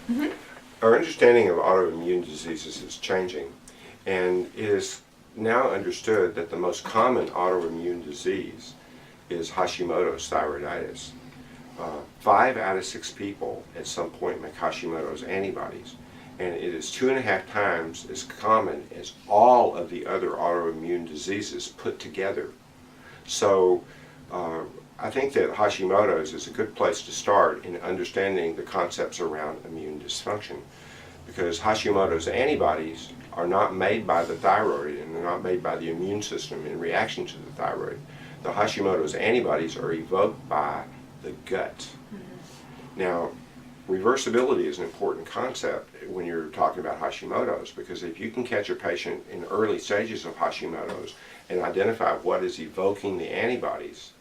Mm-hmm. Our understanding of autoimmune diseases is changing, and it is now understood that the most common autoimmune disease is Hashimoto's thyroiditis. 5 out of 6 people at some point make Hashimoto's antibodies, and it is 2.5 times as common as all of the other autoimmune diseases put together. So I think that Hashimoto's is a good place to start in understanding the concepts around immune dysfunction, because Hashimoto's antibodies are not made by the thyroid and they're not made by the immune system in reaction to the thyroid. The Hashimoto's antibodies are evoked by the gut. Now, reversibility is an important concept when you're talking about Hashimoto's, because if you can catch a patient in early stages of Hashimoto's and identify what is evoking the antibodies,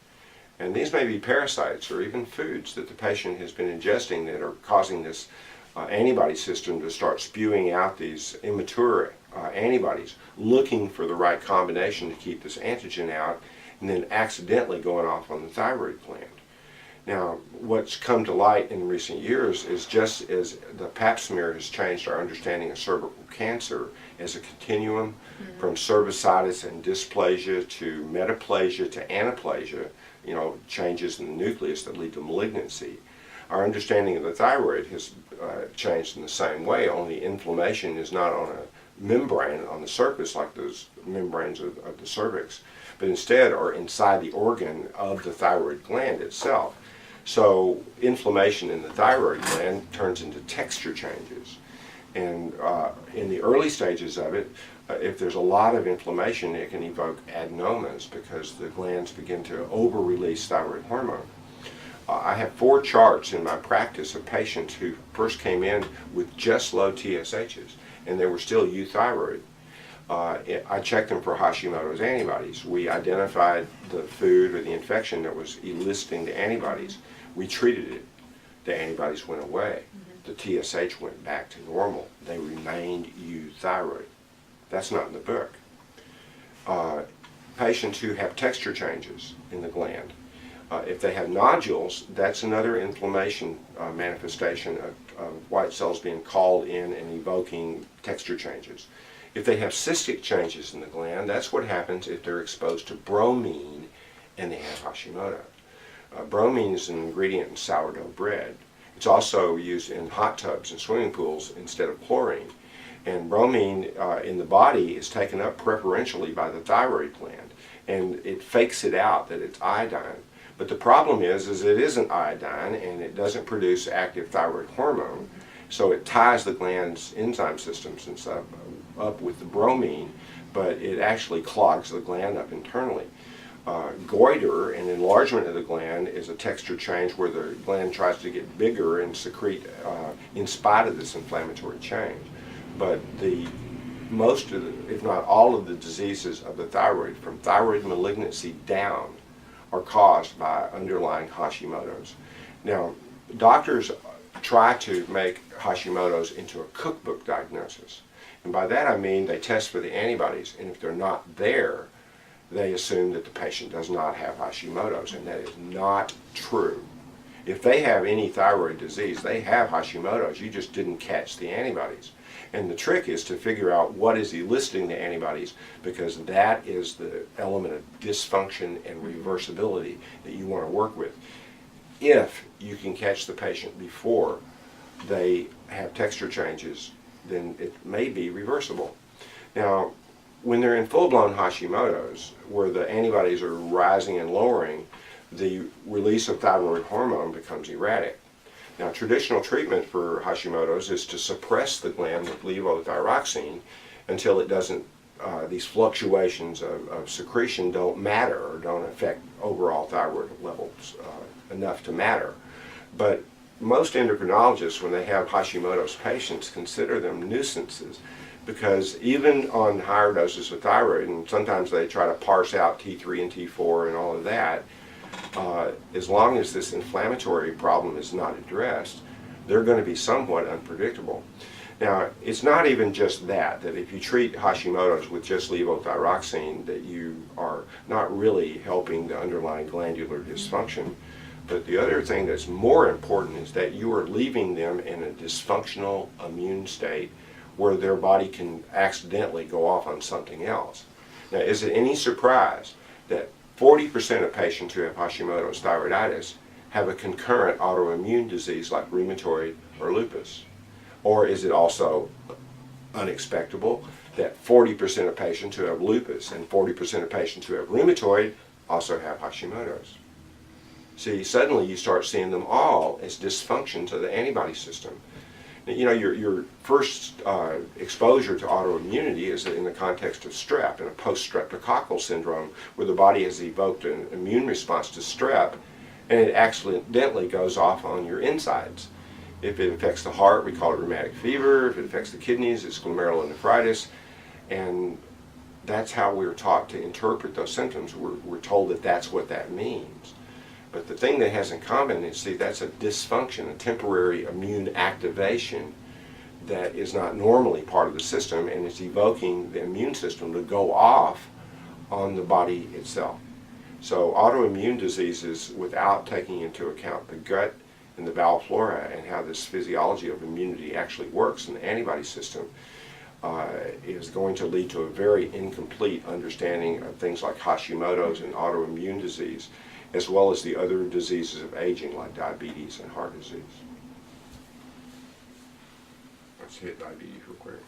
and these may be parasites or even foods that the patient has been ingesting that are causing this antibody system to start spewing out these immature antibodies, looking for the right combination to keep this antigen out, and then accidentally going off on the thyroid gland. Now, what's come to light in recent years is, just as the Pap smear has changed our understanding of cervical cancer as a continuum from cervicitis and dysplasia to metaplasia to anaplasia, changes in the nucleus that lead to malignancy. Our understanding of the thyroid has changed in the same way, only inflammation is not on a membrane on the surface like those membranes of the cervix, but instead are inside the organ of the thyroid gland itself. So inflammation in the thyroid gland turns into texture changes. And in the early stages of it, if there's a lot of inflammation, it can evoke adenomas because the glands begin to over-release thyroid hormone. I have 4 charts in my practice of patients who first came in with just low TSHs, and they were still euthyroid. I checked them for Hashimoto's antibodies. We identified the food or the infection that was eliciting the antibodies. We treated it. The antibodies went away. The TSH went back to normal. They remained euthyroid. That's not in the book. Patients who have texture changes in the gland, if they have nodules, that's another inflammation manifestation of white cells being called in and evoking texture changes. If they have cystic changes in the gland, that's what happens if they're exposed to bromine and they have Hashimoto. Bromine is an ingredient in sourdough bread. It's also used in hot tubs and swimming pools instead of chlorine. And bromine in the body is taken up preferentially by the thyroid gland, and it fakes it out that it's iodine. But the problem is it isn't iodine, and it doesn't produce active thyroid hormone, so it ties the gland's enzyme systems and stuff up with the bromine, but it actually clogs the gland up internally. Goiter, an enlargement of the gland, is a texture change where the gland tries to get bigger and secrete in spite of this inflammatory change. But most of the, if not all of the diseases of the thyroid, from thyroid malignancy down, are caused by underlying Hashimoto's. Now, doctors try to make Hashimoto's into a cookbook diagnosis. And by that I mean they test for the antibodies, and if they're not there, they assume that the patient does not have Hashimoto's, and that is not true. If they have any thyroid disease, they have Hashimoto's, you just didn't catch the antibodies. And the trick is to figure out what is eliciting the antibodies, because that is the element of dysfunction and reversibility that you want to work with. If you can catch the patient before they have texture changes, then it may be reversible. Now, when they're in full-blown Hashimoto's, where the antibodies are rising and lowering, the release of thyroid hormone becomes erratic. Now, traditional treatment for Hashimoto's is to suppress the gland with levothyroxine until it doesn't, these fluctuations of secretion don't matter or don't affect overall thyroid levels enough to matter. But most endocrinologists, when they have Hashimoto's patients, consider them nuisances, because even on higher doses of thyroid, and sometimes they try to parse out T3 and T4 and all of that, as long as this inflammatory problem is not addressed, they're going to be somewhat unpredictable. Now, it's not even just that if you treat Hashimoto's with just levothyroxine, that you are not really helping the underlying glandular dysfunction. But the other thing that's more important is that you are leaving them in a dysfunctional immune state where their body can accidentally go off on something else. Now, is it any surprise that 40% of patients who have Hashimoto's thyroiditis have a concurrent autoimmune disease like rheumatoid or lupus? Or is it also unexpected that 40% of patients who have lupus and 40% of patients who have rheumatoid also have Hashimoto's? See, suddenly you start seeing them all as dysfunctions of the antibody system. You know, your first exposure to autoimmunity is in the context of strep, in a post-streptococcal syndrome, where the body has evoked an immune response to strep, and it accidentally goes off on your insides. If it affects the heart, we call it rheumatic fever. If it affects the kidneys, it's glomerulonephritis. And that's how we're taught to interpret those symptoms. We're told that that's what that means. But the thing that has in common is, see, that's a dysfunction, a temporary immune activation that is not normally part of the system, and it's evoking the immune system to go off on the body itself. So autoimmune diseases, without taking into account the gut and the bowel flora and how this physiology of immunity actually works in the antibody system, is going to lead to a very incomplete understanding of things like Hashimoto's and autoimmune disease, as well as the other diseases of aging like diabetes and heart disease. Let's hit diabetes real quick.